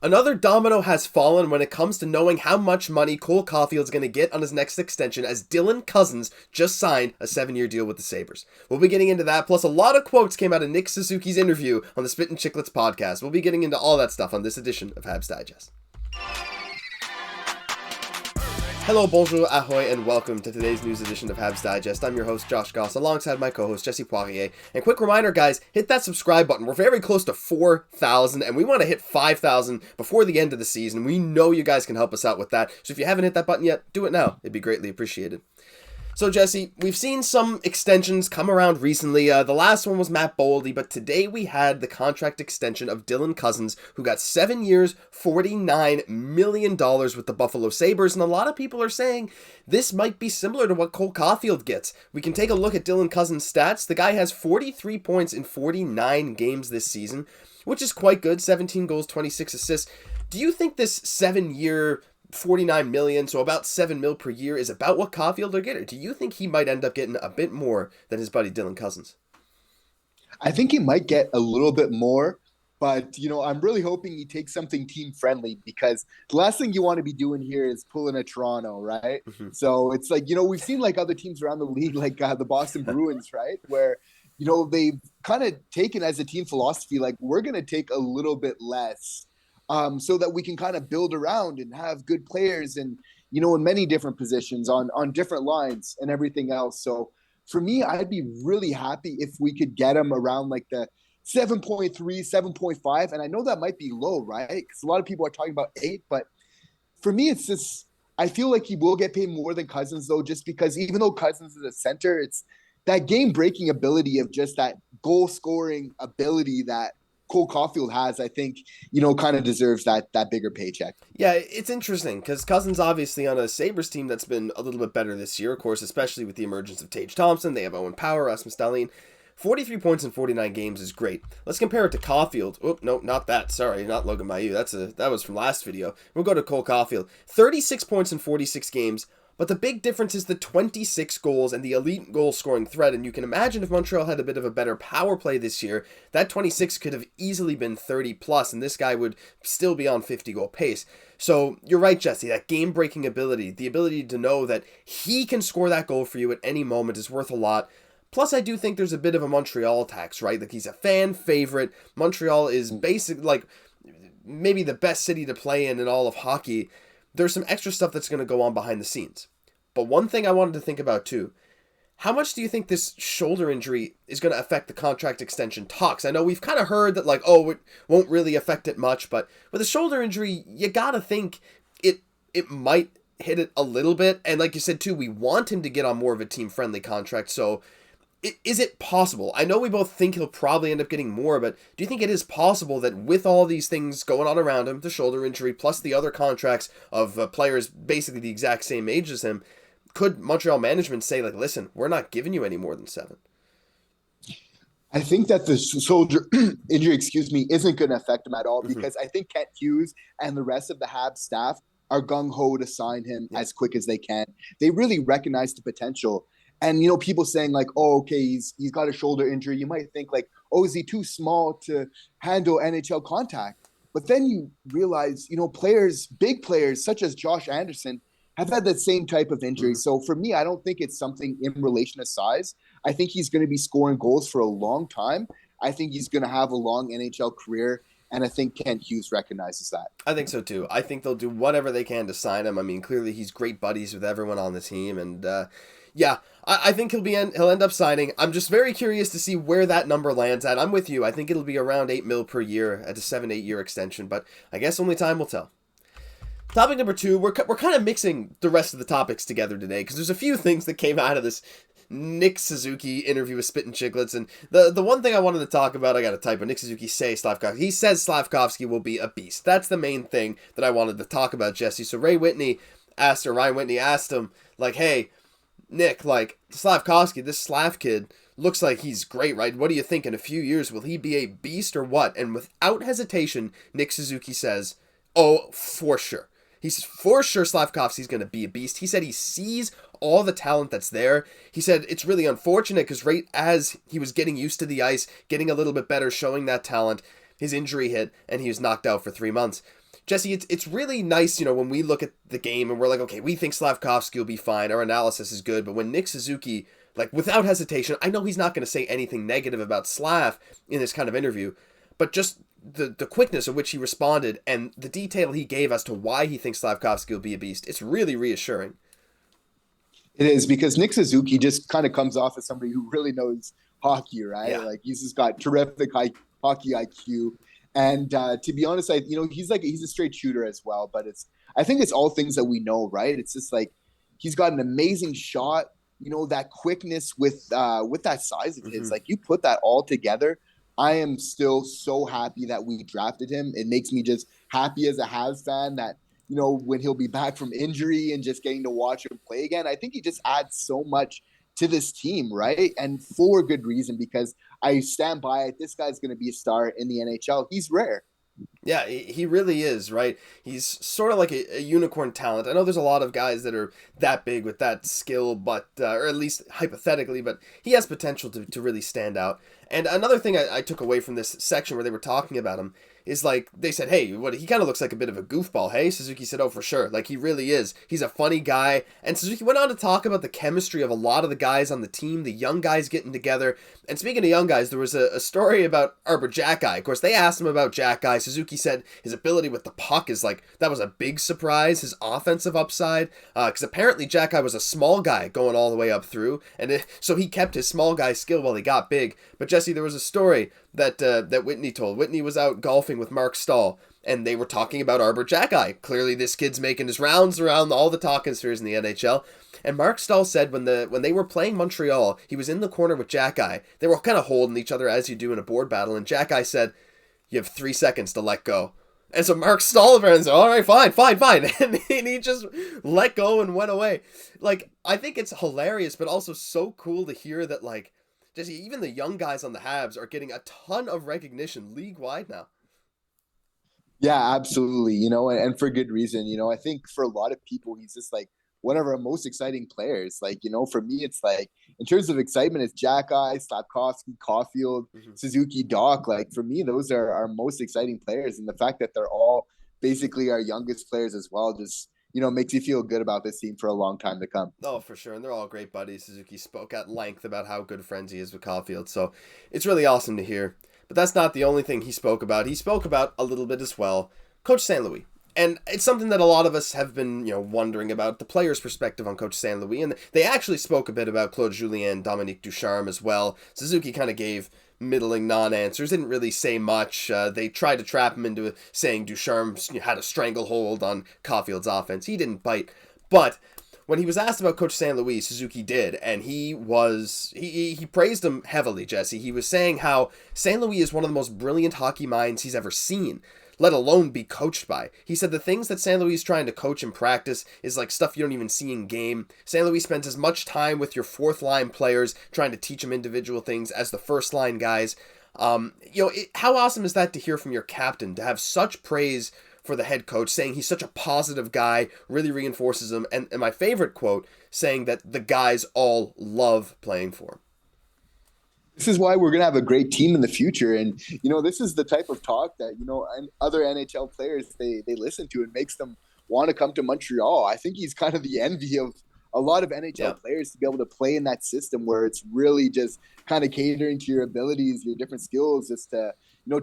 Another domino has fallen when it comes to knowing how much money Cole Caufield's going to get on his next extension, as Dylan Cozens just signed a 7-year deal with the Sabres. We'll be getting into that, plus a lot of quotes came out of Nick Suzuki's interview on the Spittin Chiclets podcast. We'll be getting into all that stuff on this edition of Habs Digest. Hello, bonjour, ahoy, and welcome to today's news edition of Habs Digest. I'm your host, Josh Gosse, alongside my co-host, Jesse Poirier. And quick reminder, guys, hit that subscribe button. We're very close to 4,000, and we want to hit 5,000 before the end of the season. We know you guys can help us out with that. So if you haven't hit that button yet, do it now. It'd be greatly appreciated. So, Jesse, we've seen some extensions come around recently. The last one was Matt Boldy, but today we had the contract extension of Dylan Cozens, who got 7 years, $49 million with the Buffalo Sabres, and a lot of people are saying this might be similar to what Cole Caufield gets. We can take a look at Dylan Cozens' stats. The guy has 43 points in 49 games this season, which is quite good, 17 goals, 26 assists. Do you think this 7-year $49 million, so about $7 million per year, is about what Caufield will get? Or do you think he might end up getting a bit more than his buddy Dylan Cozens? I think he might get a little bit more, but, I'm really hoping he takes something team-friendly, because the last thing you want to be doing here is pulling a Toronto, right? Mm-hmm. So it's like, we've seen like other teams around the league, like the Boston Bruins, right? Where, they've kind of taken as a team philosophy, like, we're going to take a little bit less so that we can kind of build around and have good players and, in many different positions on different lines and everything else. So for me, I'd be really happy if we could get him around like the 7.3, 7.5. And I know that might be low, right? Because a lot of people are talking about 8. But for me, it's just, I feel like he will get paid more than Cozens, though, just because even though Cozens is a center, it's that game-breaking ability of just that goal-scoring ability that Cole Caufield has, I think, kind of deserves that bigger paycheck. Yeah, it's interesting because Cozens obviously on a Sabres team that's been a little bit better this year, of course, especially with the emergence of Tage Thompson. They have Owen Power, Rasmus Dahlin. 43 points in 49 games is great. Let's compare it to Caufield. Oh, no, not that. Sorry, not Logan Mailloux. That was from last video. We'll go to Cole Caufield. 36 points in 46 games. But the big difference is the 26 goals and the elite goal-scoring threat, and you can imagine if Montreal had a bit of a better power play this year, that 26 could have easily been 30+, and this guy would still be on 50-goal pace. So you're right, Jesse, that game-breaking ability, the ability to know that he can score that goal for you at any moment is worth a lot. Plus, I do think there's a bit of a Montreal tax, right? Like, he's a fan favorite. Montreal is basically, like, maybe the best city to play in all of hockey. There's some extra stuff that's going to go on behind the scenes. But one thing I wanted to think about too, how much do you think this shoulder injury is going to affect the contract extension talks? I know we've kind of heard that, like, it won't really affect it much, but with a shoulder injury, you got to think it might hit it a little bit. And like you said too, we want him to get on more of a team-friendly contract, so is it possible? I know we both think he'll probably end up getting more, but do you think it is possible that with all these things going on around him, the shoulder injury plus the other contracts of players basically the exact same age as him, could Montreal management say, like, listen, we're not giving you any more than 7? I think that the shoulder injury, isn't going to affect him at all, because I think Kent Hughes and the rest of the Habs staff are gung-ho to sign him as quick as they can. They really recognize the potential. And, people saying like, okay, he's got a shoulder injury. You might think like, is he too small to handle NHL contact? But then you realize, big players such as Josh Anderson have had that same type of injury. So for me, I don't think it's something in relation to size. I think he's going to be scoring goals for a long time. I think he's going to have a long NHL career. And I think Kent Hughes recognizes that. I think so too. I think they'll do whatever they can to sign him. I mean, clearly he's great buddies with everyone on the team. And I think he'll end up signing. I'm just very curious to see where that number lands at. I'm with you. I think it'll be around $8 million per year at a 7-8 year extension, but I guess only time will tell. Topic number 2, we're kind of mixing the rest of the topics together today because there's a few things that came out of this Nick Suzuki interview with Spittin Chiclets, and the one thing I wanted to talk about, I got to type, but Nick Suzuki Slafkovsky. He says Slafkovsky will be a beast. That's the main thing that I wanted to talk about, Jesse. So Ryan Whitney asked him, like, hey, Nick, like, Slafkovsky, this Slaf kid, looks like he's great, right? What do you think? In a few years, will he be a beast or what? And without hesitation, Nick Suzuki says, oh, for sure. He says, for sure, Slafkovsky's going to be a beast. He said he sees all the talent that's there. He said it's really unfortunate because right as he was getting used to the ice, getting a little bit better, showing that talent, his injury hit, and he was knocked out for 3 months. Jesse, it's really nice, when we look at the game and we're like, okay, we think Slafkovsky will be fine, our analysis is good, but when Nick Suzuki, like, without hesitation, I know he's not going to say anything negative about Slaf in this kind of interview, but just the quickness of which he responded and the detail he gave as to why he thinks Slafkovsky will be a beast, it's really reassuring. It is, because Nick Suzuki just kind of comes off as somebody who really knows hockey, right? Yeah. Like, he's just got terrific hockey IQ. And to be honest, he's a straight shooter as well. But I think it's all things that we know, right? It's just like he's got an amazing shot. That quickness with that size of his. Like, you put that all together, I am still so happy that we drafted him. It makes me just happy as a Habs fan that, when he'll be back from injury and just getting to watch him play again. I think he just adds so much to this team, right? And for good reason, because I stand by it. This guy's going to be a star in the NHL. He's rare. Yeah, he really is, right? He's sort of like a unicorn talent. I know there's a lot of guys that are that big with that skill, but or at least hypothetically, but he has potential to really stand out. And another thing I took away from this section where they were talking about him is, like, they said, hey, he kind of looks like a bit of a goofball, hey? Suzuki said, oh, for sure. Like, he really is. He's a funny guy. And Suzuki went on to talk about the chemistry of a lot of the guys on the team, the young guys getting together. And speaking of young guys, there was a story about Arber Xhekaj. Of course, they asked him about Xhekaj. Suzuki said his ability with the puck is, like, that was a big surprise, his offensive upside. Because apparently Xhekaj was a small guy going all the way up through. And so he kept his small guy skill while he got big. But Jesse, there was a story that Whitney told. Whitney was out golfing with Marc Staal, and they were talking about Arber Xhekaj. Clearly, this kid's making his rounds around all the talking spheres in the NHL. And Marc Staal said when they were playing Montreal, he was in the corner with Xhekaj. They were kind of holding each other as you do in a board battle, and Xhekaj said, "You have 3 seconds to let go." And so Marc Staal said, all right, fine. And he just let go and went away. Like, I think it's hilarious, but also so cool to hear that, like, Jesse, even the young guys on the Habs are getting a ton of recognition league-wide now. Yeah, absolutely. And for good reason. I think for a lot of people, he's just like one of our most exciting players. Like, for me, it's like, in terms of excitement, it's Xhekaj, Slafkovsky, Caufield, Suzuki, Dach. Like, for me, those are our most exciting players. And the fact that they're all basically our youngest players as well just makes you feel good about this team for a long time to come. Oh, for sure. And they're all great buddies. Suzuki spoke at length about how good friends he is with Caufield. So it's really awesome to hear. But that's not the only thing he spoke about. He spoke about a little bit as well Coach St. Louis. And it's something that a lot of us have been, wondering about, the player's perspective on Coach St. Louis. And they actually spoke a bit about Claude Julien, Dominique Ducharme as well. Suzuki kind of gave middling non-answers, didn't really say much. They tried to trap him into saying Ducharme had a stranglehold on Caufield's offense. He didn't bite. But when he was asked about Coach St. Louis, Suzuki did, and he praised him heavily, Jesse. He was saying how St. Louis is one of the most brilliant hockey minds he's ever seen, let alone be coached by. He said the things that St. Louis is trying to coach in practice is like stuff you don't even see in game. St. Louis spends as much time with your fourth line players trying to teach them individual things as the first line guys. How awesome is that to hear from your captain, to have such praise for the head coach, saying he's such a positive guy, really reinforces him. And my favorite quote, saying that the guys all love playing for him. This is why we're going to have a great team in the future. And, this is the type of talk that, other NHL players, they listen to. It makes them want to come to Montreal. I think he's kind of the envy of a lot of NHL players to be able to play in that system where it's really just kind of catering to your abilities, your different skills, just to,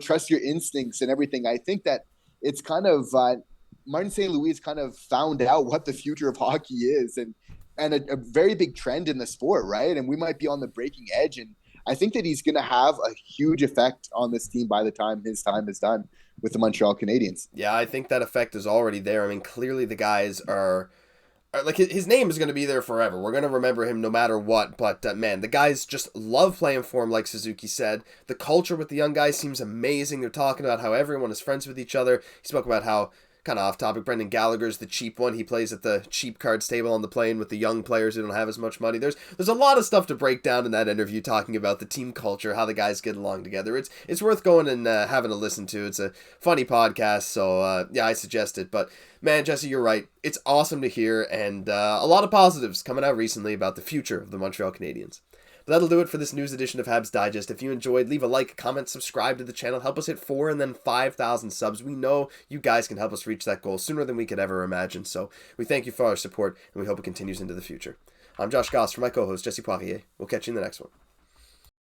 trust your instincts and everything. I think that it's kind of Martin St. Louis kind of found out what the future of hockey is and a very big trend in the sport, right? And we might be on the breaking edge, and I think that he's going to have a huge effect on this team by the time his time is done with the Montreal Canadiens. Yeah, I think that effect is already there. I mean, clearly the guys are like, his name is going to be there forever. We're going to remember him no matter what. But, man, the guys just love playing for him, like Suzuki said. The culture with the young guys seems amazing. They're talking about how everyone is friends with each other. He spoke about how, kind of off topic, Brendan Gallagher's the cheap one. He plays at the cheap cards table on the plane with the young players who don't have as much money. There's a lot of stuff to break down in that interview, talking about the team culture, how the guys get along together. It's worth going and having a listen to. It's a funny podcast, so I suggest it. But man, Jesse, you're right. It's awesome to hear, and a lot of positives coming out recently about the future of the Montreal Canadiens. that'll do it for this news edition of Habs Digest. If you enjoyed, leave a like, comment, subscribe to the channel. Help us hit 4 and then 5,000 subs. We know you guys can help us reach that goal sooner than we could ever imagine. So we thank you for our support, and we hope it continues into the future. I'm Josh Gosse for my co-host, Jesse Poirier. We'll catch you in the next one.